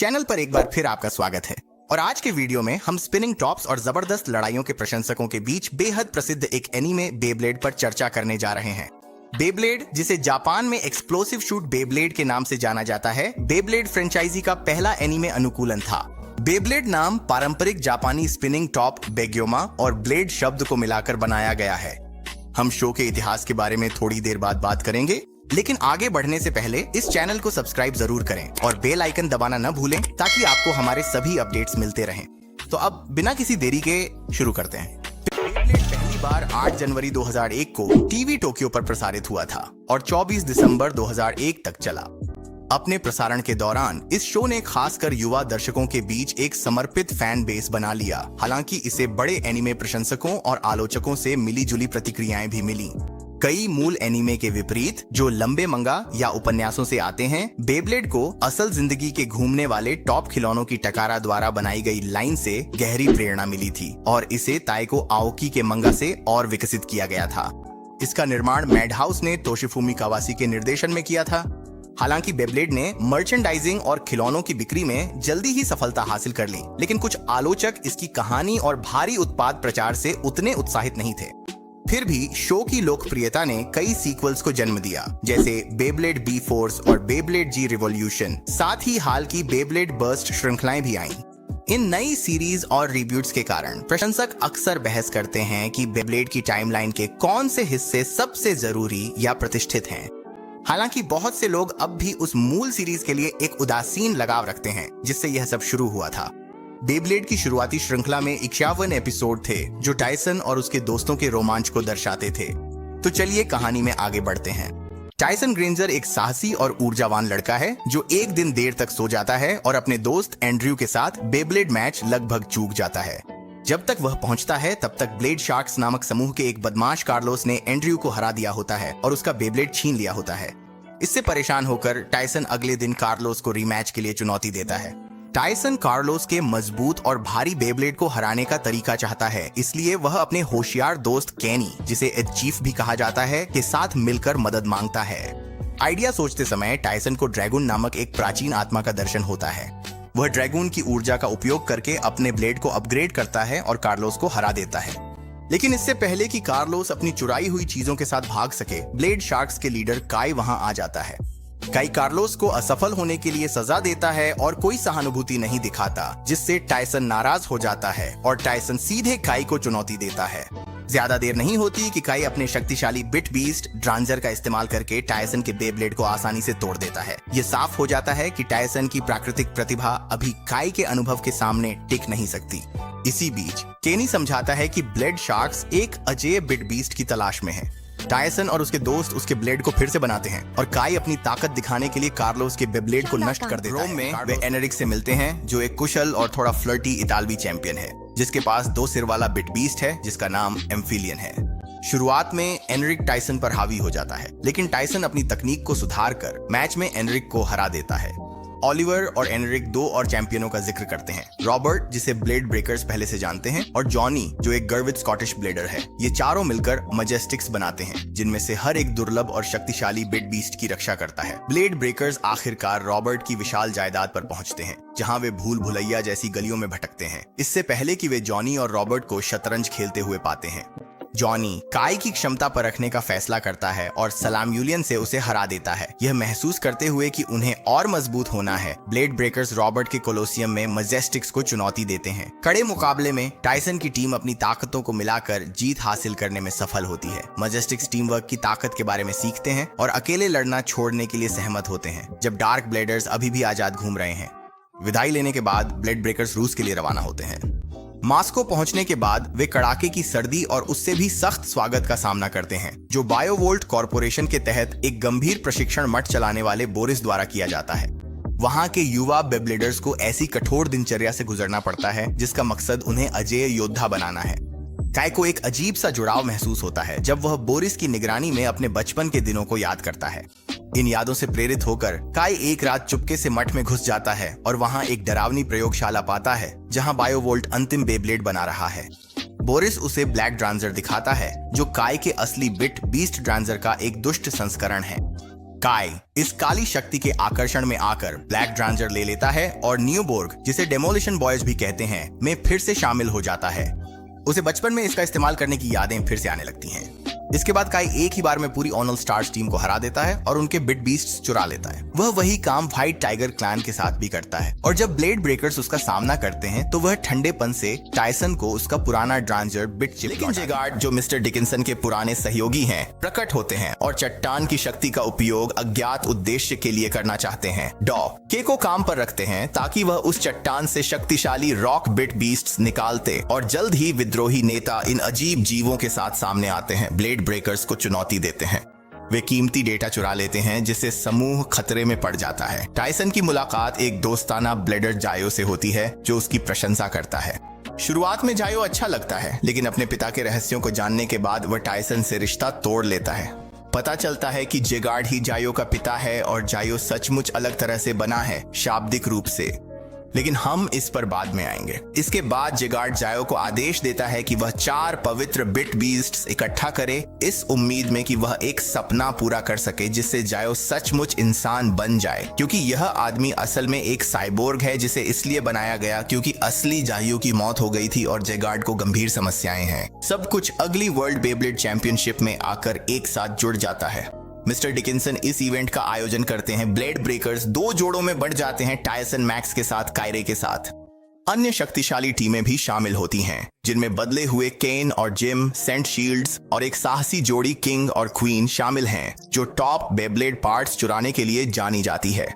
Channel पर एक बार फिर आपका स्वागत है। और आज के वीडियो में हम स्पिनिंग टॉप्स और जबरदस्त लड़ाइयों के प्रशंसकों के बीच बेहद प्रसिद्ध एक एनीमे बेब्लेड पर चर्चा करने जा रहे हैं। बेब्लेड, जिसे जापान में एक्सप्लोसिव शूट बेब्लेड के नाम से जाना जाता है, बेब्लेड फ्रेंचाइजी का पहला एनीमे अनुकूलन था। बेब्लेड नाम पारंपरिक जापानी स्पिनिंग टॉप बेग्योमा और ब्लेड शब्द को मिलाकर बनाया गया है। हम शो के इतिहास के बारे में थोड़ी देर बाद बात करेंगे, लेकिन आगे बढ़ने से पहले इस चैनल को सब्सक्राइब जरूर करें और बेल आइकन दबाना न भूलें ताकि आपको हमारे सभी अपडेट्स मिलते रहें। तो अब बिना किसी देरी के शुरू करते हैं। बेब्लेड पहली बार 8 जनवरी 2001 को टीवी टोक्यो पर प्रसारित हुआ था और 24 दिसंबर 2001 तक चला। अपने प्रसारण के दौरान इस शो ने खासकर युवा दर्शकों के बीच एक समर्पित फैन बेस बना लिया। हालांकि इसे बड़े एनीमे प्रशंसकों और आलोचकों से मिली-जुली प्रतिक्रियाएं भी मिली। कई मूल एनीमे के विपरीत, जो लंबे मंगा या उपन्यासों से आते हैं, बेब्लेड को असल जिंदगी के घूमने वाले टॉप खिलौनों की टकारा द्वारा बनाई गई लाइन से गहरी प्रेरणा मिली थी और इसे ताइको आओकी के मंगा से और विकसित किया गया था। इसका निर्माण मैडहाउस ने तोशिफुमी कावासी के निर्देशन में किया था। हालांकि बेब्लेड ने मर्चेंडाइजिंग और खिलौनों की बिक्री में जल्दी ही सफलता हासिल कर ली, लेकिन कुछ आलोचक इसकी कहानी और भारी उत्पाद प्रचार से उतने उत्साहित नहीं थे। फिर भी शो की लोकप्रियता ने कई सीक्वल्स को जन्म दिया, जैसे बेब्लेड बी फोर्स और बेब्लेड जी रिवॉल्यूशन। साथ ही हाल की बेब्लेड बर्स्ट श्रृंखलाएं भी आईं। इन नई सीरीज और रिब्यूट्स के कारण प्रशंसक अक्सर बहस करते हैं कि बेब्लेड की टाइमलाइन के कौन से हिस्से सबसे जरूरी या प्रतिष्ठित हैं। हालांकि बहुत से लोग अब भी उस मूल सीरीज के लिए एक उदासीन लगाव रखते हैं जिससे यह सब शुरू हुआ था। बेब्लेड की शुरुआती श्रृंखला में 51 एपिसोड थे जो टाइसन और उसके दोस्तों के रोमांच को दर्शाते थे। तो चलिए कहानी में आगे बढ़ते हैं। टाइसन ग्रेंजर एक साहसी और ऊर्जावान लड़का है जो एक दिन देर तक सो जाता है और अपने दोस्त एंड्रयू के साथ बेब्लेड मैच लगभग चूक जाता है। जब तक वह पहुंचता है तब तक ब्लेड शार्क्स नामक समूह के एक बदमाश कार्लोस ने एंड्रयू को हरा दिया होता है और उसका बेब्लेड छीन लिया होता है। इससे परेशान होकर टाइसन अगले दिन कार्लोस को रीमैच के लिए चुनौती देता है। टाइसन कार्लोस के मजबूत और भारी बेब्लेड को हराने का तरीका चाहता है, इसलिए वह अपने होशियार दोस्त केनी, जिसे एज चीफ भी कहा जाता है, के साथ मिलकर मदद मांगता है। आइडिया सोचते समय टाइसन को ड्रैगन नामक एक प्राचीन आत्मा का दर्शन होता है। वह ड्रैगन की ऊर्जा का उपयोग करके अपने ब्लेड को अपग्रेड करता है और कार्लोस को हरा देता है। लेकिन इससे पहले कि कार्लोस अपनी चुराई हुई चीजों के साथ भाग सके, ब्लेड शार्क्स के लीडर काई वहां आ जाता है। काई कार्लोस को असफल होने के लिए सजा देता है और कोई सहानुभूति नहीं दिखाता, जिससे टाइसन नाराज हो जाता है और टाइसन सीधे काई को चुनौती देता है। ज्यादा देर नहीं होती कि काई अपने शक्तिशाली बिट बीस्ट ड्रांजर का इस्तेमाल करके टाइसन के बेब्लेड को आसानी से तोड़ देता है। ये साफ हो जाता है कि टाइसन की प्राकृतिक प्रतिभा अभी काई के अनुभव के सामने टिक नहीं सकती। इसी बीच केनी समझाता है कि ब्लेड शार्क्स एक अजेय बिट बीस्ट की तलाश में है। टाइसन और उसके दोस्त उसके ब्लेड को फिर से बनाते हैं और काई अपनी ताकत दिखाने के लिए कार्लोस के बेब्लेड को नष्ट कर देता है। रोम में वे एनरिक से मिलते हैं, जो एक कुशल और थोड़ा फ्लर्टी इतालवी चैंपियन है, जिसके पास 2 सिर वाला बिट बीस्ट है जिसका नाम एम्फिलियन है। शुरुआत में एनरिक टाइसन पर हावी हो जाता है, लेकिन टाइसन अपनी तकनीक को सुधार कर मैच में एनरिक को हरा देता है। ऑलिवर और एनरिक 2 और चैंपियनों का जिक्र करते हैं, रॉबर्ट, जिसे ब्लेड ब्रेकर्स पहले से जानते हैं, और जॉनी, जो एक गर्वित स्कॉटिश ब्लेडर है। ये चारों मिलकर मजेस्टिक्स बनाते हैं, जिनमें से हर एक दुर्लभ और शक्तिशाली बिट बीस्ट की रक्षा करता है। ब्लेड ब्रेकर्स आखिरकार रॉबर्ट की विशाल जायदाद पर पहुंचते हैं, जहां वे भूल भुलैया जैसी गलियों में भटकते हैं, इससे पहले कि वे जॉनी और रॉबर्ट को शतरंज खेलते हुए पाते हैं। जॉनी काई की क्षमता पर रखने का फैसला करता है और सलाम्यूलियन से उसे हरा देता है। यह महसूस करते हुए कि उन्हें और मजबूत होना है, ब्लेड ब्रेकर्स रॉबर्ट के कोलोसियम में मजेस्टिक्स को चुनौती देते हैं। कड़े मुकाबले में टाइसन की टीम अपनी ताकतों को मिलाकर जीत हासिल करने में सफल होती है। मजेस्टिक्स टीम वर्क की ताकत के बारे में सीखते हैं और अकेले लड़ना छोड़ने के लिए सहमत होते हैं, जब डार्क ब्लेडर्स अभी भी आजाद घूम रहे हैं। विदाई लेने के बाद ब्लेड ब्रेकर्स रूस के लिए रवाना होते हैं। मॉस्को पहुंचने के बाद वे कड़ाके की सर्दी और उससे भी सख्त स्वागत का सामना करते हैं, जो बायोवोल्ट कॉर्पोरेशन के तहत एक गंभीर प्रशिक्षण मठ चलाने वाले बोरिस द्वारा किया जाता है। वहां के युवा बेब्लेडर्स को ऐसी कठोर दिनचर्या से गुजरना पड़ता है जिसका मकसद उन्हें अजेय योद्धा बनाना है। काई को एक अजीब सा जुड़ाव महसूस होता है जब वह बोरिस की निगरानी में अपने बचपन के दिनों को याद करता है। इन यादों से प्रेरित होकर काई एक रात चुपके से मठ में घुस जाता है और वहां एक डरावनी प्रयोगशाला पाता है जहां बायोवोल्ट अंतिम बेब्लेड बना रहा है। बोरिस उसे ब्लैक ड्रांजर दिखाता है, जो काई के असली बिट बीस्ट ड्रांजर का एक दुष्ट संस्करण है। काई इस काली शक्ति के आकर्षण में आकर ब्लैक ड्रांजर ले लेता है और न्यूबोर्ग, जिसे डेमोलिशन बॉयज भी कहते हैं, में फिर से शामिल हो जाता है। उसे बचपन में इसका इस्तेमाल करने की यादें फिर से आने लगती हैं। इसके बाद काई एक ही बार में पूरी ऑनल स्टार्स टीम को हरा देता है और उनके बिट बीस्ट्स चुरा लेता है। वह वही काम व्हाइट टाइगर क्लैन के साथ भी करता है और जब ब्लेड ब्रेकर्स उसका सामना करते हैं तो वह ठंडेपन से टायसन को उसका पुराना ड्रांजर बिट चिप, लेकिन जेगार्ड, जो मिस्टर डिकिंसन के पुराने सहयोगी हैं, प्रकट होते हैं और चट्टान की शक्ति का उपयोग अज्ञात उद्देश्य के लिए करना चाहते हैं। डॉ के को काम पर रखते हैं ताकि वह उस चट्टान से शक्तिशाली रॉक बिट बीस्ट्स निकालते और जल्द ही विद्रोही नेता इन अजीब जीवों के साथ सामने आते हैं। ब्लेड ब्रेकर्स को चुनौती देते हैं। वे कीमती डेटा चुरा लेते हैं जिससे समूह खतरे में पड़ जाता है। टायसन की मुलाकात एक दोस्ताना ब्लेडर जायो से होती है जो उसकी प्रशंसा करता है। शुरुआत में जायो अच्छा लगता है, लेकिन अपने पिता के रहस्यों को जानने के बाद वह टायसन से रिश्ता तोड़ लेता है। पता चलता है कि जेगार्ड ही जायो का पिता है और जायो सचमुच अलग तरह से बना है, शाब्दिक रूप से, लेकिन हम इस पर बाद में आएंगे। इसके बाद जेगार्ड जायो को आदेश देता है कि वह 4 पवित्र बिट बीस्ट्स इकट्ठा करे, इस उम्मीद में कि वह एक सपना पूरा कर सके जिससे जायो सचमुच इंसान बन जाए, क्योंकि यह आदमी असल में एक साइबोर्ग है जिसे इसलिए बनाया गया क्योंकि असली जायो की मौत हो गई थी और जेगार्ड को गंभीर समस्याएं हैं। सब कुछ अगली वर्ल्ड बेब्लेड चैंपियनशिप में आकर एक साथ जुड़ जाता है। मिस्टर डिकिंसन इस इवेंट का आयोजन करते हैं। ब्लेड ब्रेकर्स 2 जोड़ों में बढ़ जाते हैं, टायसन मैक्स के साथ, कायरे के साथ। अन्य शक्तिशाली टीमें भी शामिल होती हैं, जिनमें बदले हुए केन और जिम, सेंट शील्ड्स और एक साहसी जोड़ी किंग और क्वीन शामिल हैं, जो टॉप बेब्लेड पार्ट्स चुराने के लिए जानी जाती है।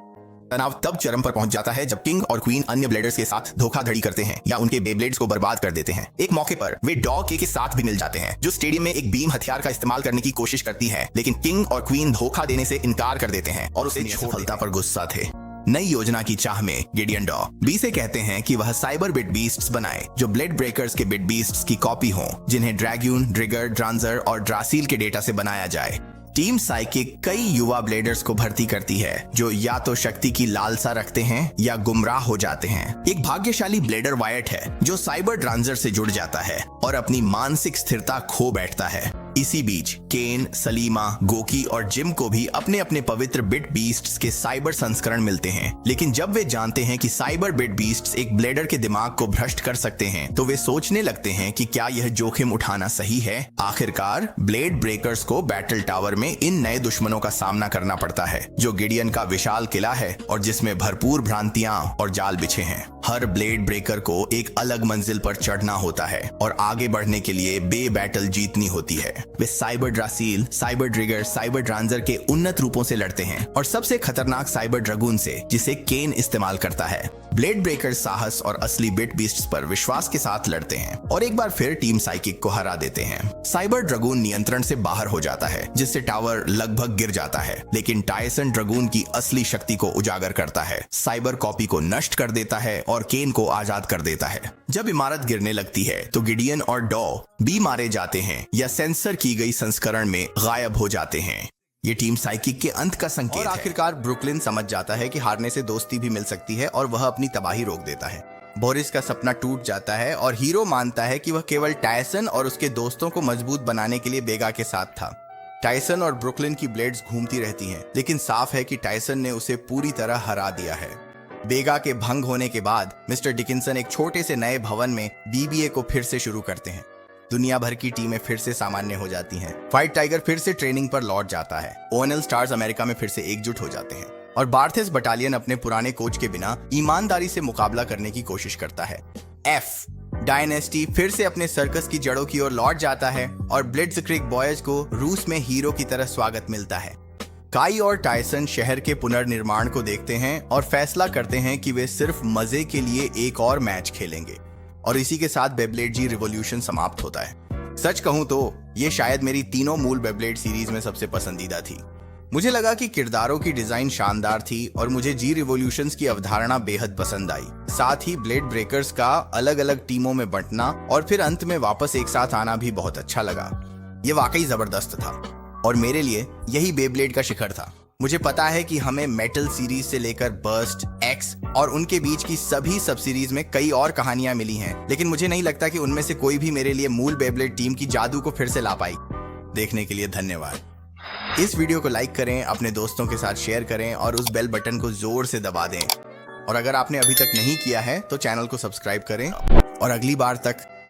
तनाव तब चरम पर पहुंच जाता है जब किंग और क्वीन अन्य ब्लेडर्स के साथ धोखाधड़ी करते हैं या उनके बेब्लेड्स को बर्बाद कर देते हैं। एक मौके पर वे डॉ के साथ भी मिल जाते हैं, जो स्टेडियम में एक बीम हथियार का इस्तेमाल करने की कोशिश करती है, लेकिन किंग और क्वीन धोखा देने से इनकार कर देते हैं और उसे सफलता पर गुस्सा थे। नई योजना की चाह में गिडियन डॉ बी से कहते हैं कि वह साइबर बिट बीस्ट्स बनाए जो ब्लेड ब्रेकर्स के बिट बीस्ट्स की कॉपी हों, जिन्हें ड्रैगून, ड्रिगर, ड्रांजर और ड्रासील के डेटा से बनाया जाए। टीम साइकिक कई युवा ब्लेडर्स को भर्ती करती है जो या तो शक्ति की लालसा रखते हैं या गुमराह हो जाते हैं। एक भाग्यशाली ब्लेडर वायट है जो साइबर ड्रांजर से जुड़ जाता है और अपनी मानसिक स्थिरता खो बैठता है। इसी बीच केन, सलीमा, गोकी और जिम को भी अपने अपने पवित्र बिट बीस्ट्स के साइबर संस्करण मिलते हैं, लेकिन जब वे जानते हैं कि साइबर बिट बीस्ट्स एक ब्लेडर के दिमाग को भ्रष्ट कर सकते हैं तो वे सोचने लगते हैं कि क्या यह जोखिम उठाना सही है। आखिरकार ब्लेड ब्रेकर्स को बैटल टावर में इन नए दुश्मनों का सामना करना पड़ता है, जो गिडियन का विशाल किला है और जिसमें भरपूर भ्रांतियां और जाल बिछे हैं। हर ब्लेड ब्रेकर को एक अलग मंजिल पर चढ़ना होता है और आगे बढ़ने के लिए बे बैटल जीतनी होती है। वे साइबर ड्रासील, साइबर ड्रिगर, साइबर ड्रांजर के उन्नत रूपों से लड़ते हैं और सबसे खतरनाक साइबर ड्रैगून से, जिसे केन इस्तेमाल करता है। ब्लेड ब्रेकर साहस और असली बिट बीस्ट्स पर विश्वास के साथ लड़ते हैं और एक बार फिर टीम साइकिक को हरा देते हैं। साइबर ड्रैगून नियंत्रण से बाहर हो जाता है, जिससे टावर लगभग गिर जाता है, लेकिन टायसन ड्रैगून की असली शक्ति को उजागर करता है, साइबर कॉपी को नष्ट कर देता है और केन को आजाद कर देता है। जब इमारत गिरने लगती है तो गिडियन और डॉ भी मारे जाते हैं या सेंसर की गई संस्करण में गायब हो जाते हैं। ये टीम साइकिक के अंत का संकेत है। और आखिरकार ब्रुकलिन समझ जाता है कि हारने से दोस्ती भी मिल सकती है और वह अपनी तबाही रोक देता है। बोरिस का सपना टूट जाता है और हीरो मानता है कि वह केवल टायसन और उसके दोस्तों को मजबूत बनाने के लिए बेगा के साथ था। टायसन और ब्रुकलिन की ब्लेड्स घूमती रहती हैं, लेकिन साफ है कि टायसन ने उसे पूरी तरह हरा दिया है। बेगा के भंग होने के बाद मिस्टर डिकिंसन एक छोटे से नए भवन में बीबीए को फिर से शुरू करते हैं। दुनिया भर की टीमें फिर से सामान्य हो जाती हैं। व्हाइट टाइगर फिर से ट्रेनिंग पर लौट जाता है। ओएनएल स्टार्स अमेरिका में फिर से एकजुट हो जाते हैं और बार्थेस बटालियन अपने पुराने कोच के बिना ईमानदारी से मुकाबला करने की कोशिश करता है। एफ डायनेस्टी फिर से अपने सर्कस की जड़ों की ओर लौट जाता है और ब्लिट्जक्रिग बॉयज को रूस में हीरो की तरह स्वागत मिलता है। काई और टायसन शहर के पुनर्निर्माण को देखते हैं और फैसला करते हैं कि वे सिर्फ मजे के लिए एक और मैच खेलेंगे और इसी के साथ बेब्लेड जी रिवॉल्यूशन समाप्त होता है। सच कहूं तो ये शायद मेरी तीनों मूल बेब्लेड सीरीज में सबसे पसंदीदा थी। मुझे लगा कि किरदारों की डिजाइन शानदार थी और मुझे जी रिवॉल्यूशंस की अवधारणा बेहद पसंद आई। साथ ही ब्लेड ब्रेकर्स का अलग अलग टीमों में बंटना और फिर अंत में वापस एक साथ आना भी बहुत अच्छा लगा। ये वाकई जबरदस्त था और मेरे लिए यही बेब्लेड का शिखर था। मुझे पता है कि हमें मेटल सीरीज से लेकर बर्स्ट, एक्स और उनके बीच की सभी सब सीरीज में कई और कहानियां मिली हैं, लेकिन मुझे नहीं लगता कि उनमें से कोई भी मेरे लिए मूल बेब्लेड टीम की जादू को फिर से ला पाई। देखने के लिए धन्यवाद। इस वीडियो को लाइक करें, अपने दोस्तों के साथ शेयर करें और उस बेल बटन को जोर से दबा दें। और अगर आपने अभी तक नहीं किया है तो चैनल को सब्सक्राइब करें और अगली बार तक